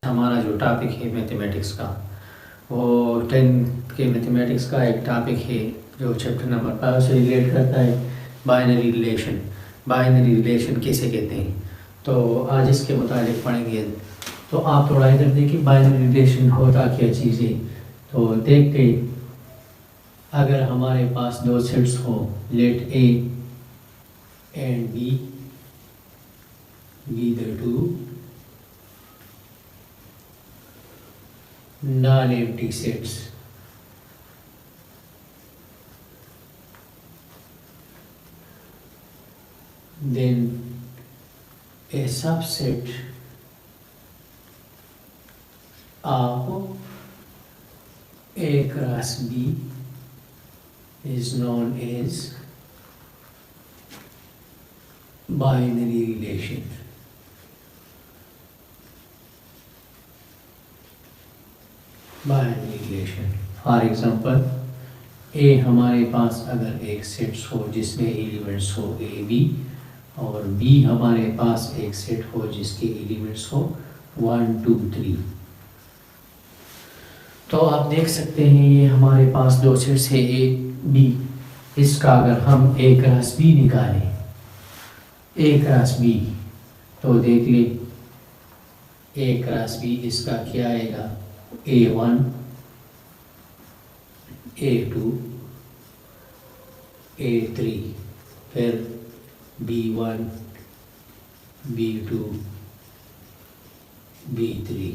हमारा जो टॉपिक है मैथमेटिक्स का, वो 10th के मैथमेटिक्स का एक टॉपिक है जो चैप्टर नंबर 5 से रिलेट करता है, बाइनरी रिलेशन। बाइनरी रिलेशन किसे कहते हैं, तो आज इसके मुताबिक पढ़ेंगे। तो आप थोड़ा इधर देखिए बाइनरी रिलेशन होता क्या चीज़ है। तो देखते, अगर हमारे पास दो सेट्स हो, let A and B the two non-empty sets, then a subset of A cross B is known as binary relation. Binary relation, for example ए हमारे पास अगर एक सेट्स हो जिसमें एलिमेंट्स हो ए बी, और बी हमारे पास एक सेट हो जिसके एलिमेंट्स हो 1 2 3। तो आप देख सकते हैं ये हमारे पास दो सेट्स है ए बी। इसका अगर हम ए क्रॉस बी निकालें, ए क्रॉस बी, तो देख ले ए क्रॉस बी इसका क्या आएगा, A1 A2 A3, फिर B1 B2 B3।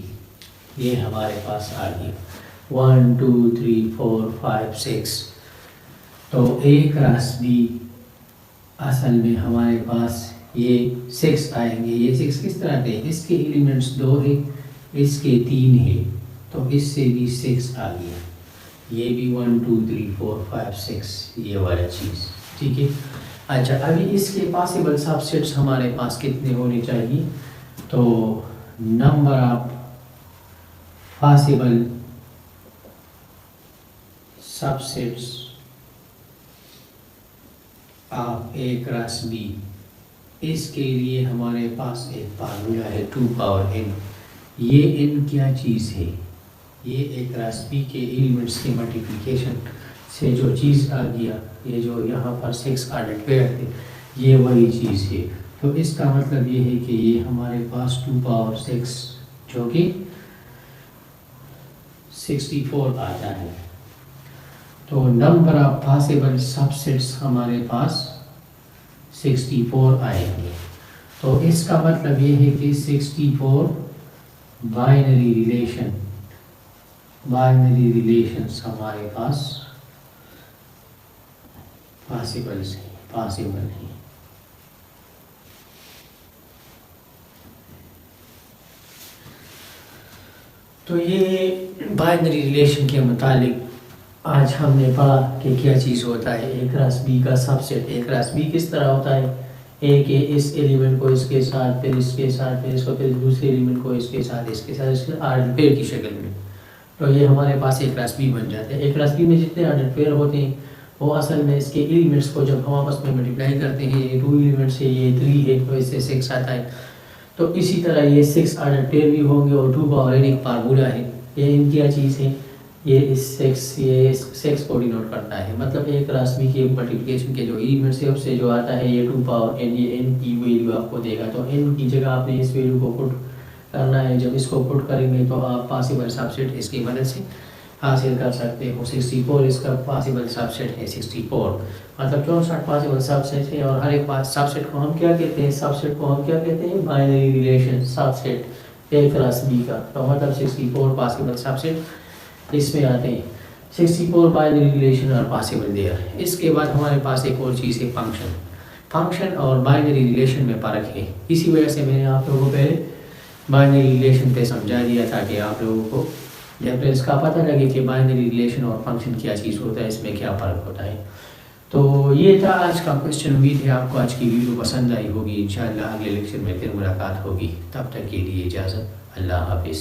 ये हमारे पास आ गया 1 2 3 4 5 6। तो A क्रॉस B असल में हमारे पास ये 6 आएंगे। ये 6 किस तरह के, इसके एलिमेंट्स 2 है, इसके 3 है, तो इससे भी 6 आ गया। ये भी 1 2 3 4 5 6 ये वाला चीज़, ठीक है। अच्छा, अभी इसके पॉसिबल सबसेट्स हमारे पास कितने होने चाहिए, तो number of possible subsets of A cross B, इसके लिए हमारे पास एक फार्मूला है 2 पावर n। ये n क्या चीज़ है, ये एक क्रॉस बी के एलिमेंट्स के मल्टीप्लिकेशन से जो चीज़ आ गया, ये जो यहाँ पर 6 आर्डर पेयर थे, ये वही चीज़ है। तो इसका मतलब ये है कि ये हमारे पास 2 पावर 6 जो कि 64 आता है। तो नंबर ऑफ पॉसिबल सबसेट्स हमारे पास 64 आएंगे। तो इसका मतलब ये है कि 64 बाइनरी रिलेशंस हमारे पास पॉसिबल है। तो ये बाइनरी रिलेशन के मुतालिक आज हमने पढ़ा कि क्या चीज़ होता है ए क्रॉस बी का सबसेट। ए क्रॉस बी किस तरह होता है, ए के इस एलिमेंट को इसके साथ, फिर इसके साथ, फिर इसको, फिर दूसरे एलिमेंट को इसके साथ, इसके आर्डर पेयर की शक्ल में। तो ये हमारे पास ए क्रॉस बी बन जाते हैं। ए क्रॉस बी में जितने आर्डर पेयर होते हैं वो असल में इसके एलिमेंट्स को जब हम आपस में मल्टीप्लाई करते हैं, ये 2 एलिमेंट्स है, ये 3 है, तो इससे 6 आता है। तो इसी तरह ये 6 आर्डर पेयर भी होंगे, और 2 पावर n एक फार्मूला है। ये इन क्या चीज़ है, ये इस 6 को डिनोट करता है। मतलब ए क्रॉस बी के मल्टीप्लिकेशन के जो एलिमेंट्स है उससे जो आता है ये 2 पावर n, ये n की वैल्यू आपको देगा। तो n की जगह आपने इस वैल्यू को पुट करना है। जब इसको पुट करेंगे तो आप पॉसिबल सबसेट इसकी मदद से हासिल कर सकते हो। 64 इसका पॉसिबल सबसेट है। 64 मतलब 64 पॉसिबल सबसेट है। और हर एक सबसेट को हम क्या कहते हैं, सबसेट को हम क्या कहते हैं, binary relation subset A cross B का। तो मतलब 64 पॉसिबल सबसेट इसमें आते हैं। 64 बाइनरी रिलेशन और पॉसिबल देयर। इसके बाद हमारे पास एक और चीज़ है फंक्शन और बाइनरी रिलेशन में फ़र्क है। इसी वजह से मैंने आप लोगों को पहले बाइनरी रिलेशन पे समझा दिया था कि आप लोगों को जब इसका पता लगे कि बाइनरी रिलेशन और फंक्शन क्या चीज़ होता है, इसमें क्या फ़र्क होता है। तो ये था आज का क्वेश्चन। उम्मीद है आपको आज की वीडियो पसंद आई होगी। इंशाअल्लाह अगले लेक्चर में फिर मुलाकात होगी। तब तक के लिए इजाज़त, अल्लाह हाफिज़।